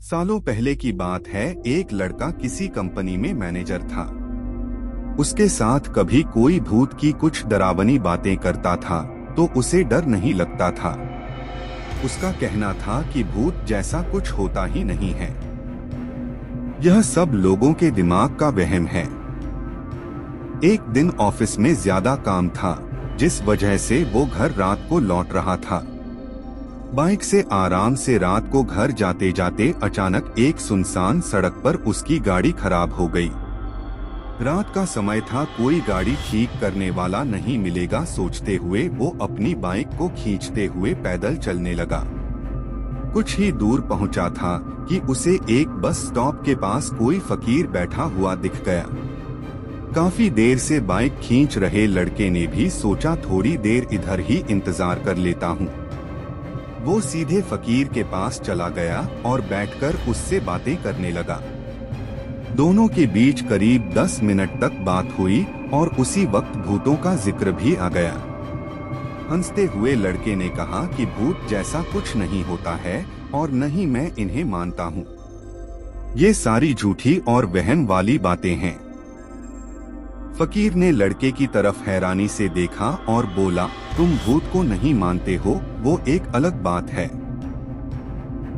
सालों पहले की बात है। एक लड़का किसी कंपनी में मैनेजर था। उसके साथ कभी कोई भूत की कुछ डरावनी बातें करता था तो उसे डर नहीं लगता था। उसका कहना था कि भूत जैसा कुछ होता ही नहीं है, यह सब लोगों के दिमाग का वहम है। एक दिन ऑफिस में ज्यादा काम था, जिस वजह से वो घर रात को लौट रहा था। बाइक से आराम से रात को घर जाते जाते अचानक एक सुनसान सड़क पर उसकी गाड़ी खराब हो गई। रात का समय था, कोई गाड़ी ठीक करने वाला नहीं मिलेगा सोचते हुए वो अपनी बाइक को खींचते हुए पैदल चलने लगा। कुछ ही दूर पहुंचा था कि उसे एक बस स्टॉप के पास कोई फकीर बैठा हुआ दिख गया। काफी देर से बाइक खींच रहे लड़के ने भी सोचा थोड़ी देर इधर ही इंतजार कर लेता हूँ। वो सीधे फकीर के पास चला गया और बैठकर उससे बातें करने लगा। दोनों के बीच करीब 10 मिनट तक बात हुई और उसी वक्त भूतों का जिक्र भी आ गया। हंसते हुए लड़के ने कहा कि भूत जैसा कुछ नहीं होता है और न ही मैं इन्हें मानता हूँ। ये सारी झूठी और वहम वाली बातें हैं। फकीर ने लड़के की तरफ हैरानी से देखा और बोला, तुम भूत को नहीं मानते हो वो एक अलग बात है।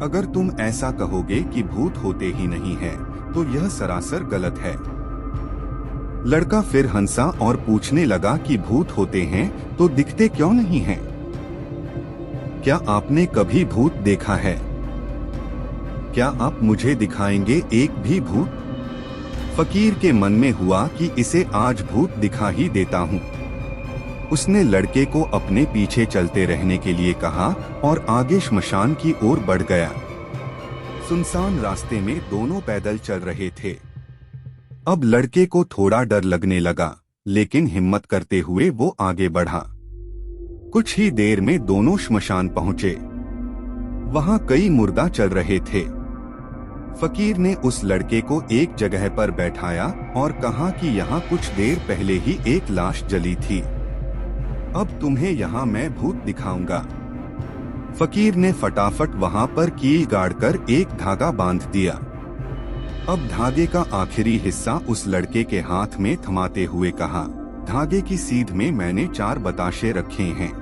अगर तुम ऐसा कहोगे कि भूत होते ही नहीं है तो यह सरासर गलत है। लड़का फिर हंसा और पूछने लगा कि भूत होते हैं तो दिखते क्यों नहीं हैं? क्या आपने कभी भूत देखा है? क्या आप मुझे दिखाएंगे एक भी भूत? फकीर के मन में हुआ कि इसे आज भूत दिखा ही देता हूँ। उसने लड़के को अपने पीछे चलते रहने के लिए कहा और आगे श्मशान की ओर बढ़ गया। सुनसान रास्ते में दोनों पैदल चल रहे थे। अब लड़के को थोड़ा डर लगने लगा, लेकिन हिम्मत करते हुए वो आगे बढ़ा। कुछ ही देर में दोनों श्मशान पहुंचे। वहां कई मुर्दा चल रहे थे। फकीर ने उस लड़के को एक जगह पर बैठाया और कहा कि यहाँ कुछ देर पहले ही एक लाश जली थी। अब तुम्हें यहाँ मैं भूत दिखाऊंगा। फकीर ने फटाफट वहाँ पर कील गाड़कर एक धागा बांध दिया। अब धागे का आखिरी हिस्सा उस लड़के के हाथ में थमाते हुए कहा, धागे की सीध में मैंने 4 बताशे रखे हैं।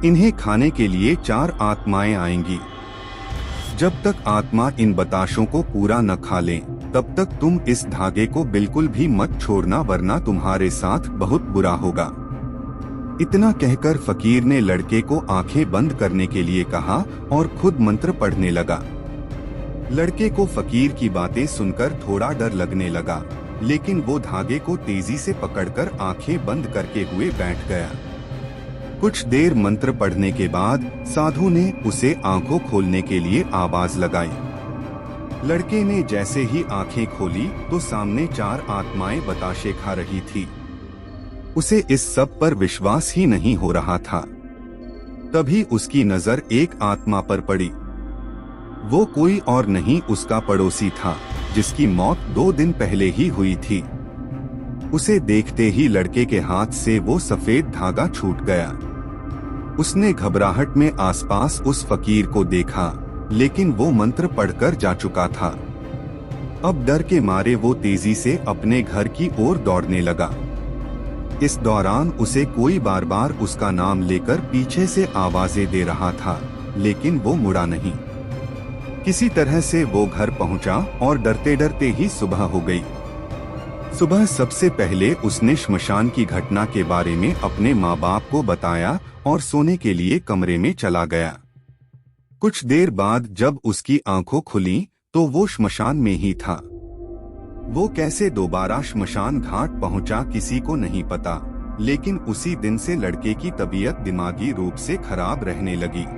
इन्हें खाने के लिए 4 आत्माएं आएंगी। जब तक आत्मा इन बताशों को पूरा न खा लें, तब तक तुम इस धागे को बिल्कुल भी मत छोड़ना, वरना तुम्हारे साथ बहुत बुरा होगा। इतना कहकर फकीर ने लड़के को आंखें बंद करने के लिए कहा और खुद मंत्र पढ़ने लगा। लड़के को फकीर की बातें सुनकर थोड़ा डर लगने लगा, लेकिन वो धागे को तेजी से पकड़कर आंखें बंद करके हुए बैठ गया। कुछ देर मंत्र पढ़ने के बाद साधु ने उसे आंखों खोलने के लिए आवाज लगाई। लड़के ने जैसे ही आंखें खोली तो सामने 4 आत्माएं बताशे खा रही थी। उसे इस सब पर विश्वास ही नहीं हो रहा था। तभी उसकी नजर एक आत्मा पर पड़ी। वो कोई और नहीं, उसका पड़ोसी था, जिसकी मौत 2 दिन पहले ही हुई थी। उसे देखते ही लड़के के हाथ से वो सफेद धागा छूट गया। उसने घबराहट में आसपास उस फकीर को देखा, लेकिन वो मंत्र पढ़कर जा चुका था। अब डर के मारे वो तेजी से अपने घर की ओर दौड़ने लगा। इस दौरान उसे कोई बार बार उसका नाम लेकर पीछे से आवाजें दे रहा था, लेकिन वो मुड़ा नहीं। किसी तरह से वो घर पहुंचा और डरते डरते ही सुबह हो गई। सुबह सबसे पहले उसने श्मशान की घटना के बारे में अपने माँ बाप को बताया और सोने के लिए कमरे में चला गया। कुछ देर बाद जब उसकी आंखों खुली तो वो श्मशान में ही था। वो कैसे दोबारा श्मशान घाट पहुंचा किसी को नहीं पता, लेकिन उसी दिन से लड़के की तबीयत दिमागी रूप से खराब रहने लगी।